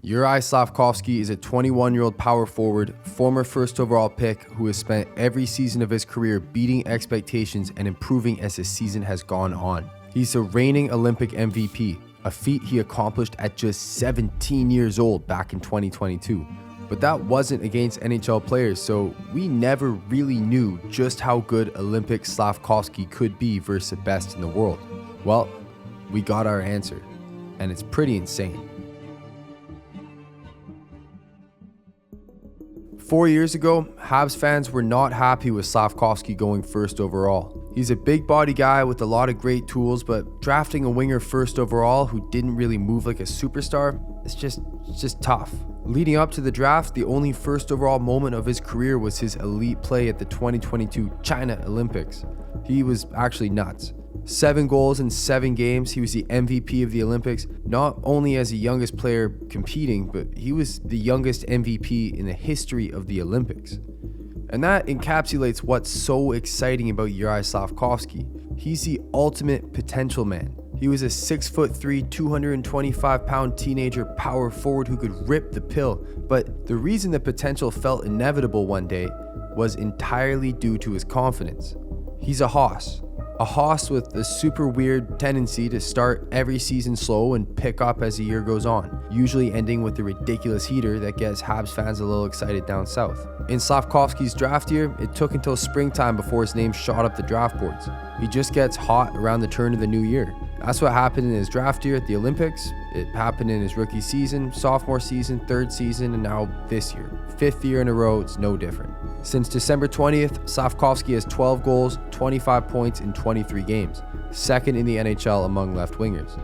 Juraj Slafkovsky is a 21-year-old power forward, former first overall pick who has spent every season of his career beating expectations and improving as the season has gone on. He's the reigning Olympic MVP, a feat he accomplished at just 17 years old back in 2022. But that wasn't against NHL players, so we never really knew just how good Olympic Slafkovsky could be versus the best in the world. Well, we got our answer, and it's pretty insane. 4 years ago, Habs fans were not happy with Slafkovsky going first overall. He's a big body guy with a lot of great tools, but drafting a winger first overall who didn't really move like a superstar, it's just tough. Leading up to the draft, the only first overall moment of his career was his elite play at the 2022 China Olympics. He was actually nuts. 7 goals in 7 games. He was the MVP of the Olympics, not only as the youngest player competing, but he was the youngest MVP in the history of the Olympics. And that encapsulates what's so exciting about Juraj Slafkovsky. He's the ultimate potential man. He was a 6'3", 225-pound teenager power forward who could rip the pill, but the reason the potential felt inevitable one day was entirely due to his confidence. He's a hoss. A hoss with a super weird tendency to start every season slow and pick up as the year goes on, usually ending with a ridiculous heater that gets Habs fans a little excited down south. In Slafkovsky's draft year, it took until springtime before his name shot up the draft boards. He just gets hot around the turn of the new year. That's what happened in his draft year at the Olympics. It happened in his rookie season, sophomore season, third season, and now this year. 5th year in a row, it's no different. Since December 20th, Slafkovsky has 12 goals, 25 points in 23 games, second in the NHL among left wingers.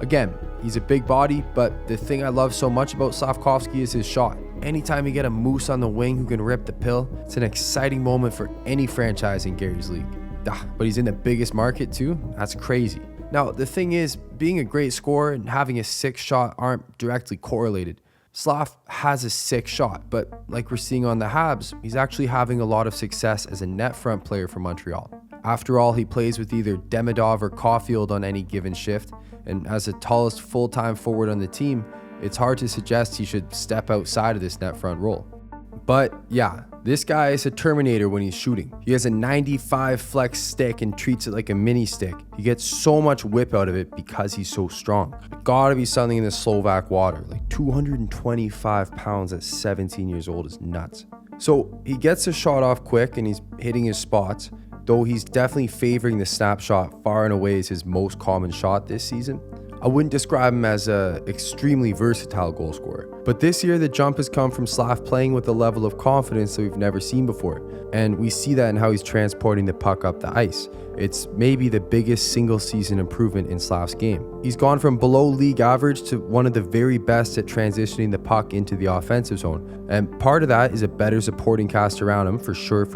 Again, he's a big body, but the thing I love so much about Slafkovsky is his shot. Anytime you get a moose on the wing who can rip the pill, it's an exciting moment for any franchise in Gary's league. But he's in the biggest market too? That's crazy. Now, the thing is, being a great scorer and having a sick shot aren't directly correlated. Slaf has a sick shot, but like we're seeing on the Habs, he's actually having a lot of success as a net front player for Montreal. After all, he plays with either Demidov or Caulfield on any given shift, and as the tallest full-time forward on the team, it's hard to suggest he should step outside of this net front role. But yeah, this guy is a Terminator when he's shooting. He has a 95 flex stick and treats it like a mini stick. He gets so much whip out of it because he's so strong. Gotta be something in the Slovak water. Like 225 pounds at 17 years old is nuts. So he gets the shot off quick and he's hitting his spots, though he's definitely favoring the snapshot far and away as his most common shot this season. I wouldn't describe him as an extremely versatile goal scorer. But this year, the jump has come from Slaf playing with a level of confidence that we've never seen before. And we see that in how he's transporting the puck up the ice. It's maybe the biggest single season improvement in Slaf's game. He's gone from below league average to one of the very best at transitioning the puck into the offensive zone. And part of that is a better supporting cast around him, for sure.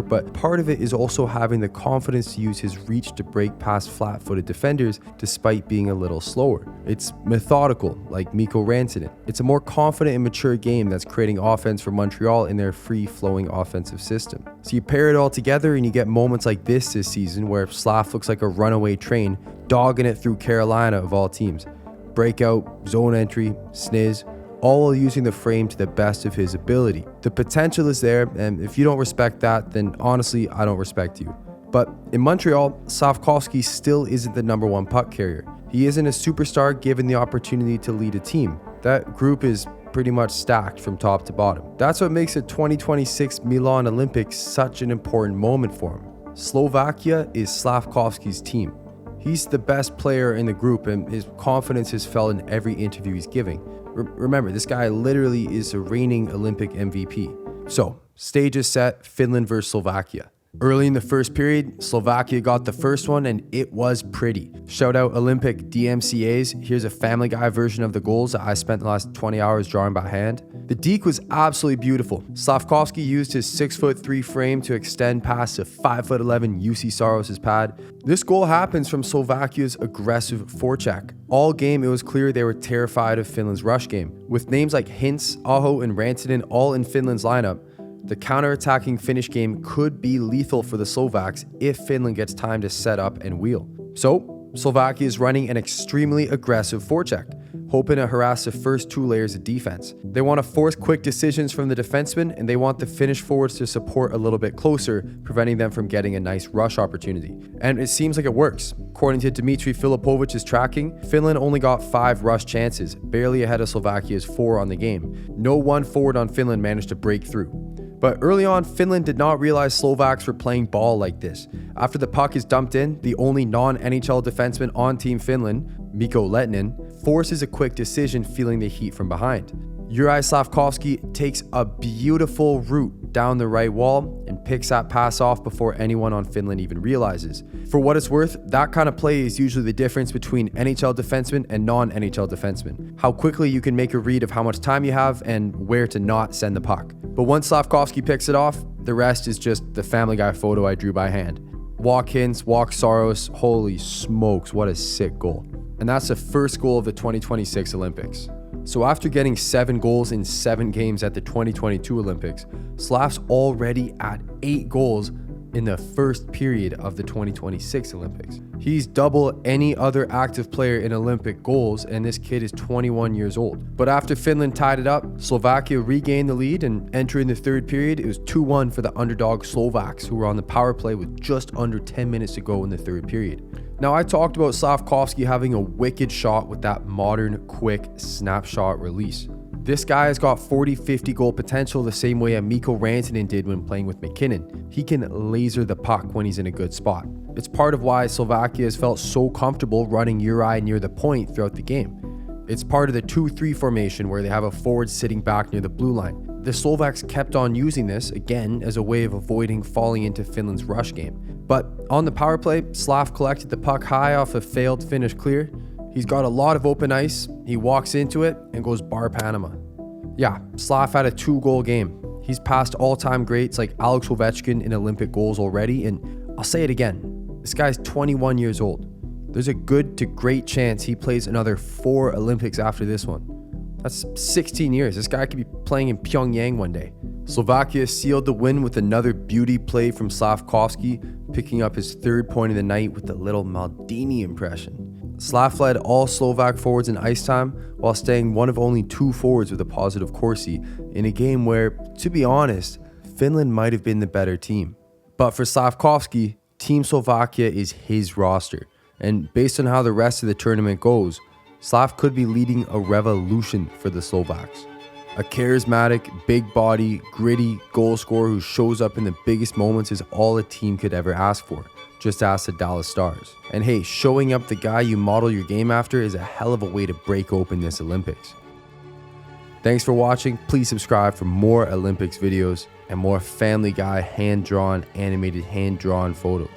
But part of it is also having the confidence to use his reach to break past flat-footed defenders despite being a little slower. It's methodical, like Mikko Rantanen. It's a more confident and mature game that's creating offense for Montreal in their free-flowing offensive system. So you pair it all together and you get moments like this season where Slaf looks like a runaway train, dogging it through Carolina of all teams. Breakout, zone entry, sniz, all while using the frame to the best of his ability. The potential is there, and if you don't respect that, then honestly, I don't respect you. But in Montreal, Slafkovsky still isn't the number one puck carrier. He isn't a superstar given the opportunity to lead a team. That group is pretty much stacked from top to bottom. That's what makes the 2026 Milan Olympics such an important moment for him. Slovakia is Slafkovsky's team. He's the best player in the group, and his confidence is felt in every interview he's giving. Remember, this guy literally is a reigning Olympic MVP. So, stage is set, Finland versus Slovakia. Early in the first period, Slovakia got the first one, and it was pretty. Shout out Olympic DMCAs. Here's a Family Guy version of the goals that I spent the last 20 hours drawing by hand. The deke was absolutely beautiful. Slafkovsky used his 6'3" frame to extend past a 5'11" UC Saros' pad. This goal happens from Slovakia's aggressive forecheck. All game, it was clear they were terrified of Finland's rush game. With names like Hintz, Aho, and Rantanen all in Finland's lineup, the counter-attacking Finnish game could be lethal for the Slovaks if Finland gets time to set up and wheel. So, Slovakia is running an extremely aggressive forecheck. hoping to harass the first 2 layers of defense. They want to force quick decisions from the defensemen, and they want the Finnish forwards to support a little bit closer, preventing them from getting a nice rush opportunity. And it seems like it works. According to Dmitry Filipovic's tracking, Finland only got 5 rush chances, barely ahead of Slovakia's 4 on the game. No one forward on Finland managed to break through. But early on, Finland did not realize Slovaks were playing ball like this. After the puck is dumped in, the only non-NHL defenseman on Team Finland, Mikko Lehtinen, forces a quick decision, feeling the heat from behind. Juraj Slafkovsky takes a beautiful route down the right wall and picks that pass off before anyone on Finland even realizes. For what it's worth, that kind of play is usually the difference between NHL defensemen and non-NHL defensemen. How quickly you can make a read of how much time you have and where to not send the puck. But once Slafkovsky picks it off, the rest is just the Family Guy photo I drew by hand. Walk Hintz, walk Saros, holy smokes, what a sick goal. And that's the first goal of the 2026 Olympics. So after getting 7 goals in 7 games at the 2022 Olympics, Slav's already at 8 goals in the first period of the 2026 Olympics. He's double any other active player in Olympic goals, and this kid is 21 years old. But after Finland tied it up, Slovakia regained the lead, and entering the third period, it was 2-1 for the underdog Slovaks, who were on the power play with just under 10 minutes to go in the third period. Now, I talked about Slafkovsky having a wicked shot with that modern, quick snapshot release. This guy has got 40-50 goal potential the same way a Mikko Rantanen did when playing with McKinnon. He can laser the puck when he's in a good spot. It's part of why Slovakia has felt so comfortable running Juraj near the point throughout the game. It's part of the 2-3 formation where they have a forward sitting back near the blue line. The Slovaks kept on using this, again, as a way of avoiding falling into Finland's rush game. But on the power play, Slav collected the puck high off a failed Finnish clear. He's got a lot of open ice, he walks into it and goes bar Panama. Yeah, Slav had a 2-goal game. He's passed all-time greats like Alex Ovechkin in Olympic goals already, and I'll say it again, this guy's 21 years old. There's a good to great chance he plays another 4 Olympics after this one. That's 16 years. This guy could be playing in Pyongyang one day. Slovakia sealed the win with another beauty play from Slafkovsky, picking up his 3rd point of the night with a little Maldini impression. Slav led all Slovak forwards in ice time while staying one of only 2 forwards with a positive Corsi in a game where, to be honest, Finland might have been the better team. But for Slafkovsky, Team Slovakia is his roster. And based on how the rest of the tournament goes, Slav could be leading a revolution for the Slovaks. A charismatic, big body, gritty goal scorer who shows up in the biggest moments is all a team could ever ask for. Just ask the Dallas Stars. And hey, showing up the guy you model your game after is a hell of a way to break open this Olympics. Thanks for watching. Please subscribe for more Olympics videos and more Family Guy hand-drawn, animated, hand-drawn photos.